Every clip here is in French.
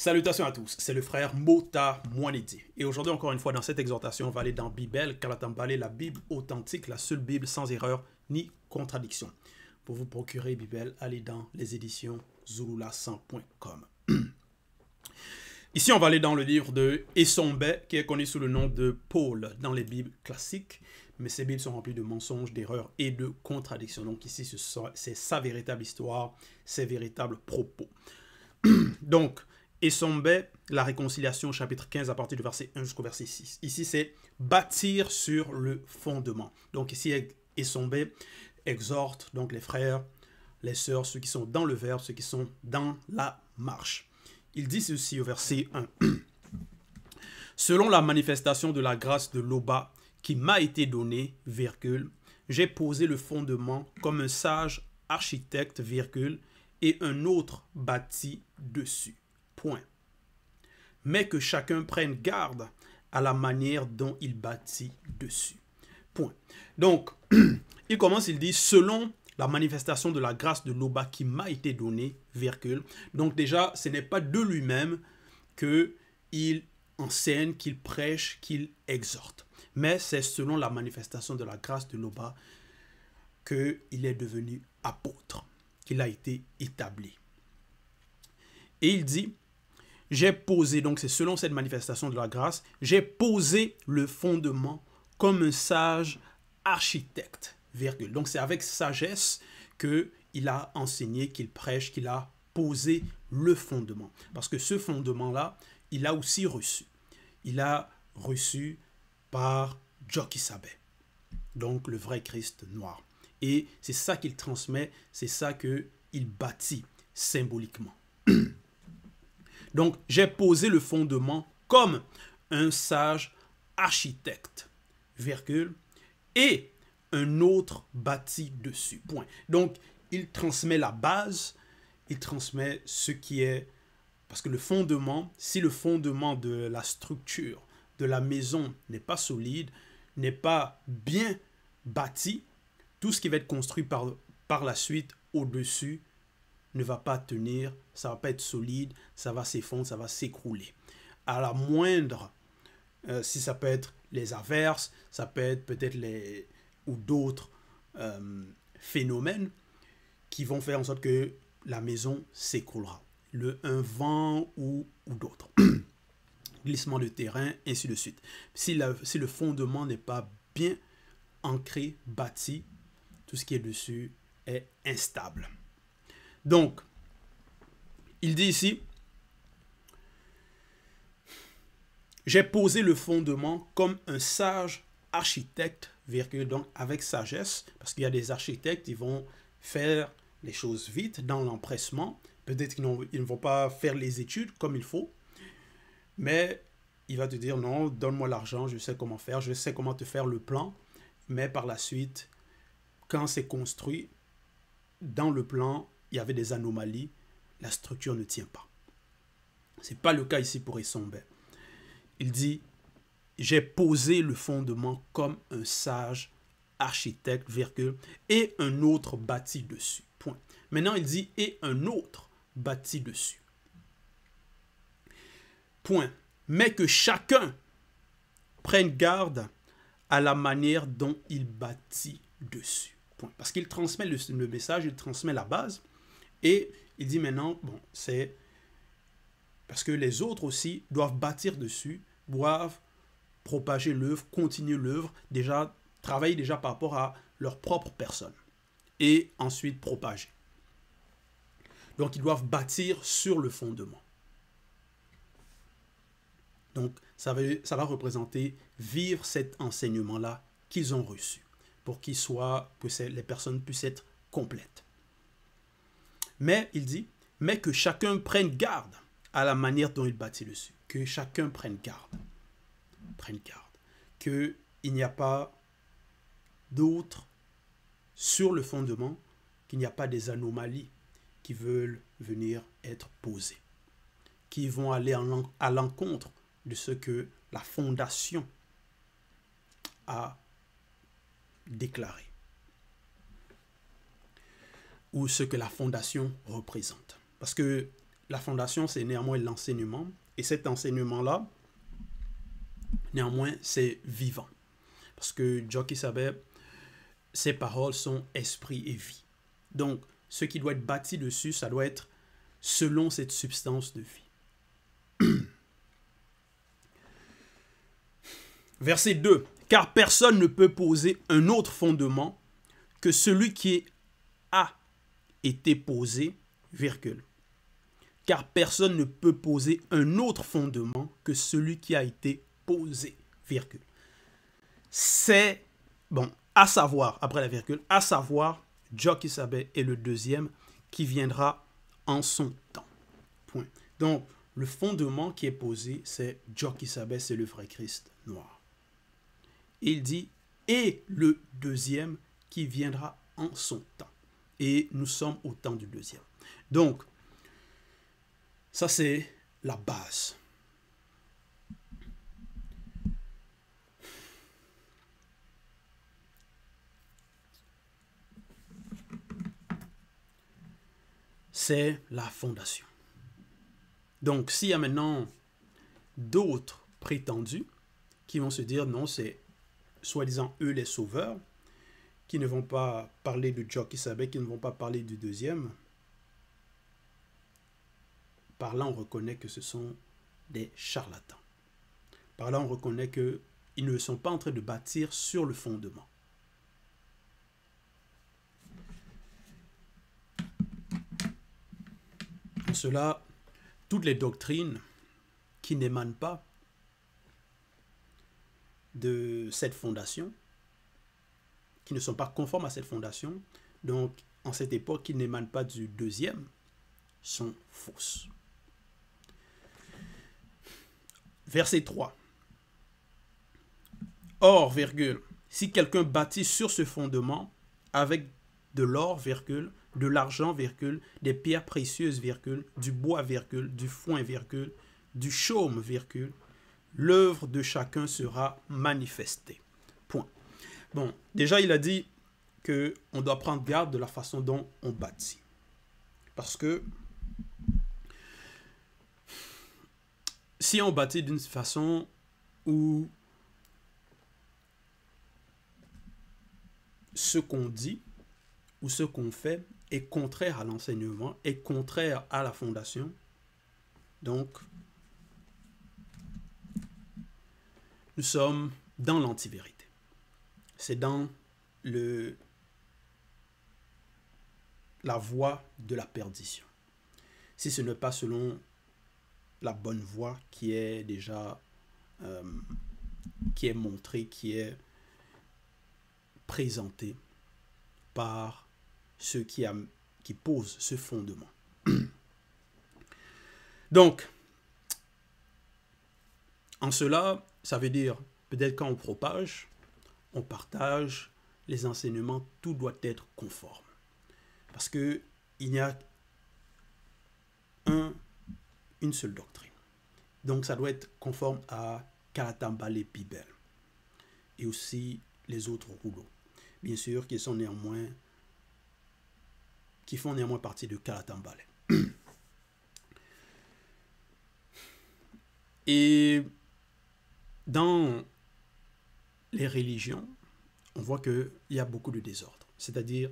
Salutations à tous, c'est le frère Mota Mwanedi. Et aujourd'hui, encore une fois, dans cette exhortation, on va aller dans Bible, Kalatambale, la Bible authentique, la seule Bible sans erreur ni contradiction. Pour vous procurer Bible, allez dans les éditions zulula100.com. Ici, on va aller dans le livre de Esombe, qui est connu sous le nom de Paul dans les Bibles classiques. Mais ces Bibles sont remplies de mensonges, d'erreurs et de contradictions. Donc ici, c'est sa véritable histoire, ses véritables propos. Donc, Esombe, la réconciliation, chapitre 15, à partir du verset 1 jusqu'au verset 6. Ici, c'est bâtir sur le fondement. Donc ici, Esombe exhorte donc les frères, les sœurs, ceux qui sont dans le verbe, ceux qui sont dans la marche. Il dit ceci au verset 1. Selon la manifestation de la grâce de l'Oba qui m'a été donnée, virgule, j'ai posé le fondement comme un sage architecte, virgule, et un autre bâti dessus. Point. Mais que chacun prenne garde à la manière dont il bâtit dessus. Point. Donc, il commence, il dit, selon la manifestation de la grâce de l'Oba qui m'a été donnée, virgule. Donc déjà, ce n'est pas de lui-même qu'il enseigne, qu'il prêche, qu'il exhorte. Mais c'est selon la manifestation de la grâce de l'Oba qu'il est devenu apôtre, qu'il a été établi. Et il dit, j'ai posé, donc c'est selon cette manifestation de la grâce, j'ai posé le fondement comme un sage architecte, virgule. Donc c'est avec sagesse qu'il a enseigné, qu'il prêche, qu'il a posé le fondement. Parce que ce fondement-là, il a aussi reçu. Il a reçu par Jokisabe, donc le vrai Christ noir. Et c'est ça qu'il transmet, c'est ça qu'il bâtit symboliquement. Donc, j'ai posé le fondement comme un sage architecte, virgule, et un autre bâti dessus, point. Donc, il transmet la base, il transmet ce qui est... Parce que le fondement, si le fondement de la structure, de la maison n'est pas solide, n'est pas bien bâti, tout ce qui va être construit par la suite au-dessus ne va pas tenir, ça ne va pas être solide, ça va s'effondrer, ça va s'écrouler. À la moindre, si ça peut être les averses, ça peut être peut-être ou d'autres phénomènes qui vont faire en sorte que la maison s'écroulera. Un vent ou d'autres. Glissement de terrain, ainsi de suite. Si le fondement n'est pas bien ancré, bâti, tout ce qui est dessus est instable. Donc, il dit ici, j'ai posé le fondement comme un sage architecte, virgule, donc avec sagesse, parce qu'il y a des architectes, ils vont faire les choses vite, dans l'empressement. Peut-être qu'ils ne vont pas faire les études comme il faut, mais il va te dire, non, donne-moi l'argent, je sais comment faire, je sais comment te faire le plan, mais par la suite, quand c'est construit, dans le plan, il y avait des anomalies, la structure ne tient pas. Ce n'est pas le cas ici pour Esombe. Il dit, j'ai posé le fondement comme un sage architecte, virgule, et un autre bâti dessus. Point. Maintenant, il dit, et un autre bâti dessus. Point. Mais que chacun prenne garde à la manière dont il bâtit dessus. Point. Parce qu'il transmet le message, il transmet la base, et il dit maintenant, bon, c'est parce que les autres aussi doivent bâtir dessus, doivent propager l'œuvre, continuer l'œuvre, déjà, travailler déjà par rapport à leur propre personne, et ensuite propager. Donc, ils doivent bâtir sur le fondement. Donc, ça va représenter vivre cet enseignement-là qu'ils ont reçu, pour que les personnes puissent être complètes. Mais, il dit, mais que chacun prenne garde à la manière dont il bâtit dessus. Que chacun prenne garde. Prenne garde. Qu'il n'y a pas d'autres sur le fondement, qu'il n'y a pas des anomalies qui veulent venir être posées, qui vont aller à l'encontre de ce que la fondation a déclaré, ou ce que la fondation représente. Parce que la fondation, c'est néanmoins l'enseignement. Et cet enseignement-là, néanmoins, c'est vivant. Parce que Jockey Sabet, ses paroles sont esprit et vie. Donc, ce qui doit être bâti dessus, ça doit être selon cette substance de vie. Verset 2. Car personne ne peut poser un autre fondement que celui qui a été posé, virgule. Car personne ne peut poser un autre fondement que celui qui a été posé, virgule. C'est, bon, à savoir, après la virgule, à savoir, Jockey Sabet est le deuxième qui viendra en son temps. Point. Donc, le fondement qui est posé, c'est Jockey Sabet, c'est le vrai Christ noir. Il dit, et le deuxième qui viendra en son temps. Et nous sommes au temps du deuxième. Donc, ça c'est la base. C'est la fondation. Donc, s'il y a maintenant d'autres prétendus qui vont se dire, non, c'est soi-disant eux les sauveurs, qui ne vont pas parler de Jockey Sabet, qui ne vont pas parler du deuxième, par là on reconnaît que ce sont des charlatans. Par là on reconnaît qu'ils ne sont pas en train de bâtir sur le fondement. En cela, toutes les doctrines qui n'émanent pas de cette fondation, qui ne sont pas conformes à cette fondation, donc en cette époque qui n'émanent pas du deuxième, sont fausses. Verset 3. Or, virgule, si quelqu'un bâtit sur ce fondement avec de l'or, virgule, de l'argent, virgule, des pierres précieuses, virgule, du bois, virgule, du foin, virgule, du chaume, virgule, l'œuvre de chacun sera manifestée. Point. Bon, déjà il a dit qu'on doit prendre garde de la façon dont on bâtit. Parce que si on bâtit d'une façon où ce qu'on dit ou ce qu'on fait est contraire à l'enseignement, est contraire à la fondation, donc nous sommes dans l'antivérité. C'est dans la voie de la perdition. Si ce n'est pas selon la bonne voie qui est déjà qui est montrée, qui est présentée par ceux qui posent ce fondement. Donc, en cela, ça veut dire, peut-être quand on propage, on partage les enseignements, tout doit être conforme. Parce qu'il n'y a une seule doctrine. Donc, ça doit être conforme à Kalatambale Bibel et aussi les autres rouleaux. Bien sûr, qui font néanmoins partie de Kalatambale. Et dans les religions, on voit qu'il y a beaucoup de désordre. C'est-à-dire,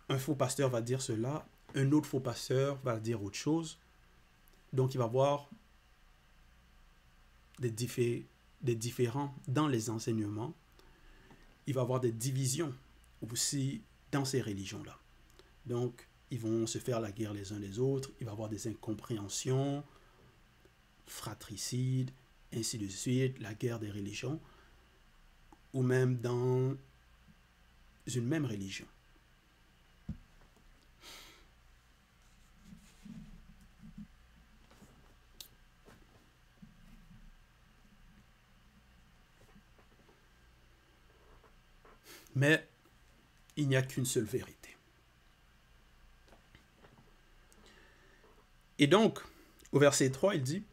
un faux pasteur va dire cela, un autre faux pasteur va dire autre chose. Donc, il va y avoir des différends dans les enseignements. Il va y avoir des divisions aussi dans ces religions-là. Donc, ils vont se faire la guerre les uns les autres. Il va y avoir des incompréhensions, fratricides, ainsi de suite, la guerre des religions, ou même dans une même religion. Mais il n'y a qu'une seule vérité. Et donc, au verset 3, il dit,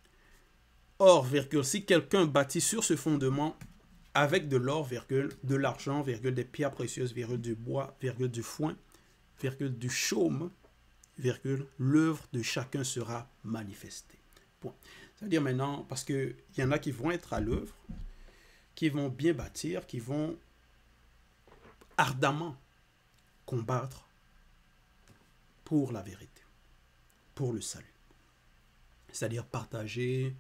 « Or, virgule, si quelqu'un bâtit sur ce fondement avec de l'or, virgule, de l'argent, virgule, des pierres précieuses, virgule, du bois, virgule, du foin, virgule, du chaume, virgule, l'œuvre de chacun sera manifestée. Point. C'est-à-dire maintenant, parce qu'il y en a qui vont être à l'œuvre, qui vont bien bâtir, qui vont ardemment combattre pour la vérité, pour le salut. C'est-à-dire partager,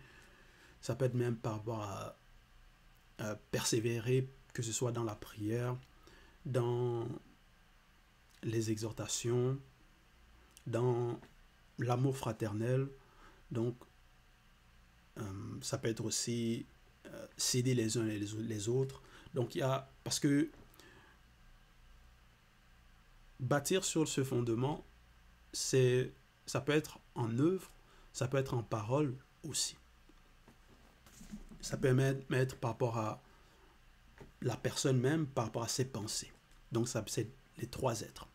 ça peut être même par rapport à persévérer, que ce soit dans la prière, dans les exhortations, dans l'amour fraternel. Donc, ça peut être aussi s'aider les uns et les autres. Donc, il y a, parce que bâtir sur ce fondement, ça peut être en œuvre, ça peut être en parole aussi. Ça peut être par rapport à la personne même, par rapport à ses pensées. Donc, c'est les trois êtres.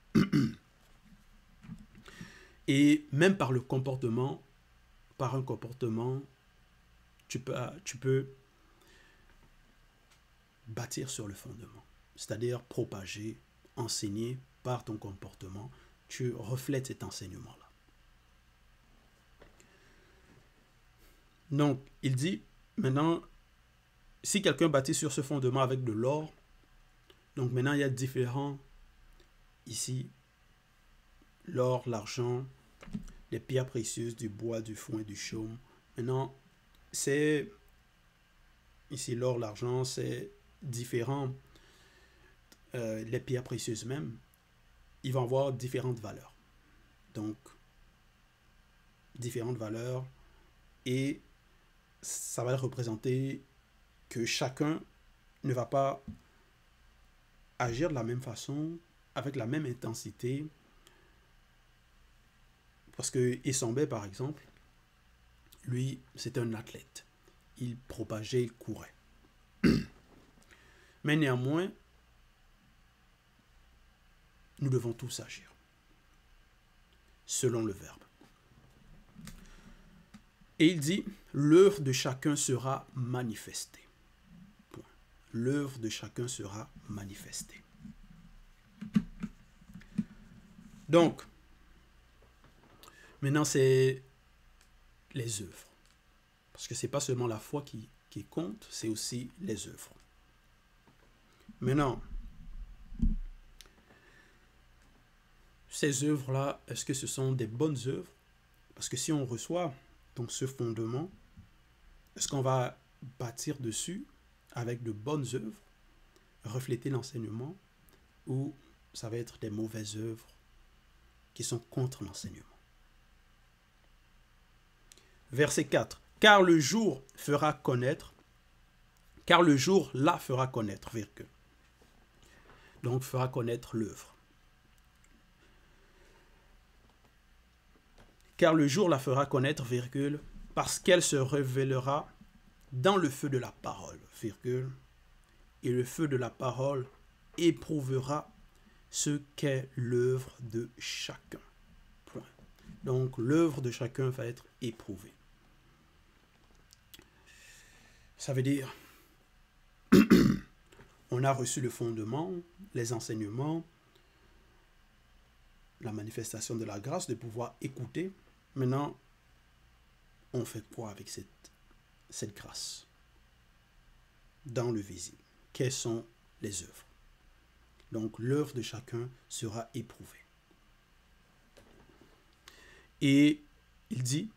Et même par le comportement, par un comportement, tu peux bâtir sur le fondement. C'est-à-dire propager, enseigner par ton comportement. Tu reflètes cet enseignement-là. Donc, il dit, maintenant, si quelqu'un bâtit sur ce fondement avec de l'or, donc maintenant il y a différents, ici, l'or, l'argent, les pierres précieuses, du bois, du foin, du chaume. Maintenant, c'est, ici l'or, l'argent, c'est différent, les pierres précieuses même, ils vont avoir différentes valeurs. Donc, différentes valeurs, et ça va représenter que chacun ne va pas agir de la même façon, avec la même intensité. Parce que Essambé, par exemple, lui, c'est un athlète. Il propageait, il courait. Mais néanmoins, nous devons tous agir, selon le Verbe. Et il dit, l'œuvre de chacun sera manifestée. Point. L'œuvre de chacun sera manifestée. Donc, maintenant c'est les œuvres. Parce que ce n'est pas seulement la foi qui compte, c'est aussi les œuvres. Maintenant, ces œuvres-là, est-ce que ce sont des bonnes œuvres? Parce que si on reçoit donc ce fondement, est-ce qu'on va bâtir dessus avec de bonnes œuvres, refléter l'enseignement, ou ça va être des mauvaises œuvres qui sont contre l'enseignement? Verset 4. Car le jour fera connaître, car le jour la fera connaître, virgule. Donc fera connaître l'œuvre. Car le jour la fera connaître, virgule, parce qu'elle se révélera dans le feu de la parole, virgule, et le feu de la parole éprouvera ce qu'est l'œuvre de chacun. Point. Donc l'œuvre de chacun va être éprouvée. Ça veut dire, on a reçu le fondement, les enseignements, la manifestation de la grâce, de pouvoir écouter. Maintenant, on fait quoi avec cette grâce dans le visible? Quelles sont les œuvres? Donc, l'œuvre de chacun sera éprouvée. Et il dit,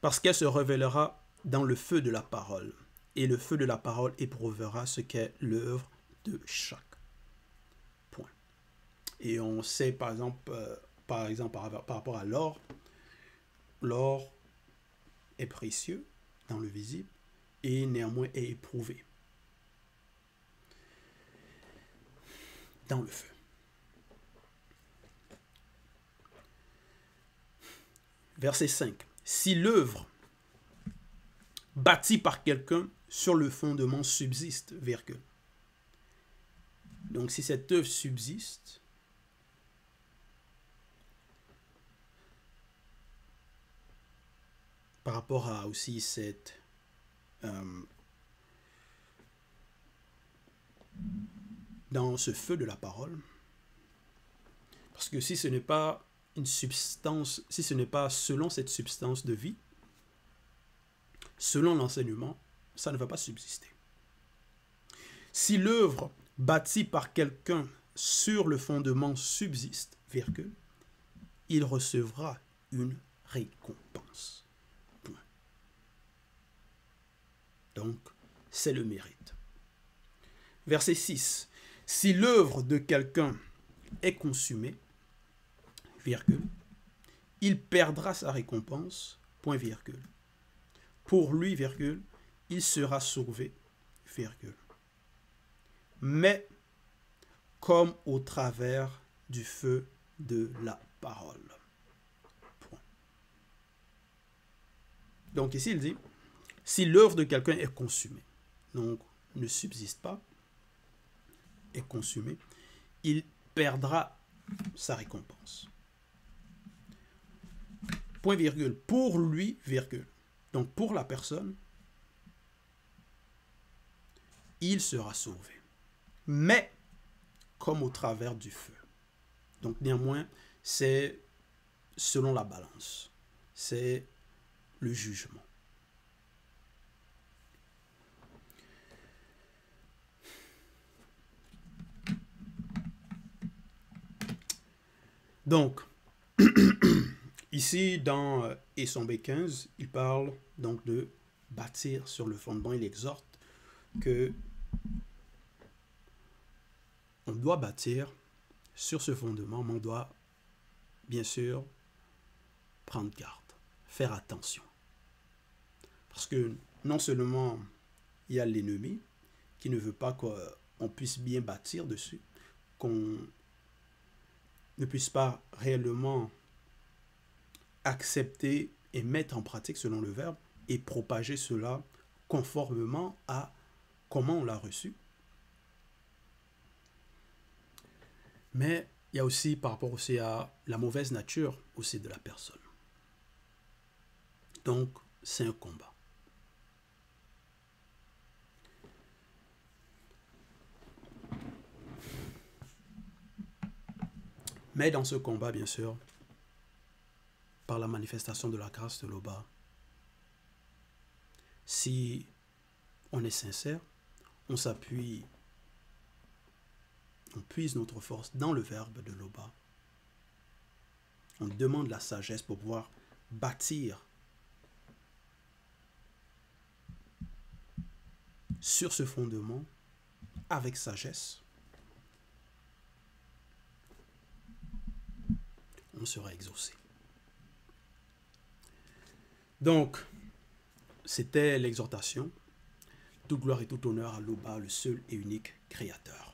parce qu'elle se révélera dans le feu de la parole, et le feu de la parole éprouvera ce qu'est l'œuvre de chaque. Point. Et on sait, par exemple, par rapport à l'or, l'or est précieux dans le visible et néanmoins est éprouvé dans le feu. Verset 5. Si l'œuvre bâtie par quelqu'un sur le fondement subsiste, virgule. Donc si cette œuvre subsiste, par rapport à aussi cette dans ce feu de la parole, parce que si ce n'est pas une substance, si ce n'est pas selon cette substance de vie, selon l'enseignement, ça ne va pas subsister. Si l'œuvre bâtie par quelqu'un sur le fondement subsiste, virgule, il recevra une récompense. Point. Donc, c'est le mérite. Verset 6. Si l'œuvre de quelqu'un est consumée, virgule, il perdra sa récompense, point virgule. Pour lui, virgule, il sera sauvé, virgule. Mais comme au travers du feu de la parole. Point. Donc ici, il dit, si l'œuvre de quelqu'un est consumée, donc ne subsiste pas, est consumée, il perdra sa récompense. Point virgule. Pour lui, virgule. Donc pour la personne, il sera sauvé. Mais comme au travers du feu. Donc néanmoins, c'est selon la balance. C'est le jugement. Donc, ici dans Essombe 15, il parle donc de bâtir sur le fondement. Il exhorte que on doit bâtir sur ce fondement, mais on doit bien sûr prendre garde, faire attention. Parce que non seulement il y a l'ennemi qui ne veut pas qu'on puisse bien bâtir dessus, qu'on ne puisse pas réellement accepter et mettre en pratique selon le verbe et propager cela conformément à comment on l'a reçu. Mais il y a aussi par rapport aussi à la mauvaise nature aussi de la personne. Donc, c'est un combat. Mais dans ce combat, bien sûr, par la manifestation de la grâce de Loba, si on est sincère, on s'appuie, on puise notre force dans le verbe de Loba. On demande la sagesse pour pouvoir bâtir sur ce fondement avec sagesse. On sera exaucé. Donc, c'était l'exhortation. Toute gloire et tout honneur à Loba, le seul et unique Créateur.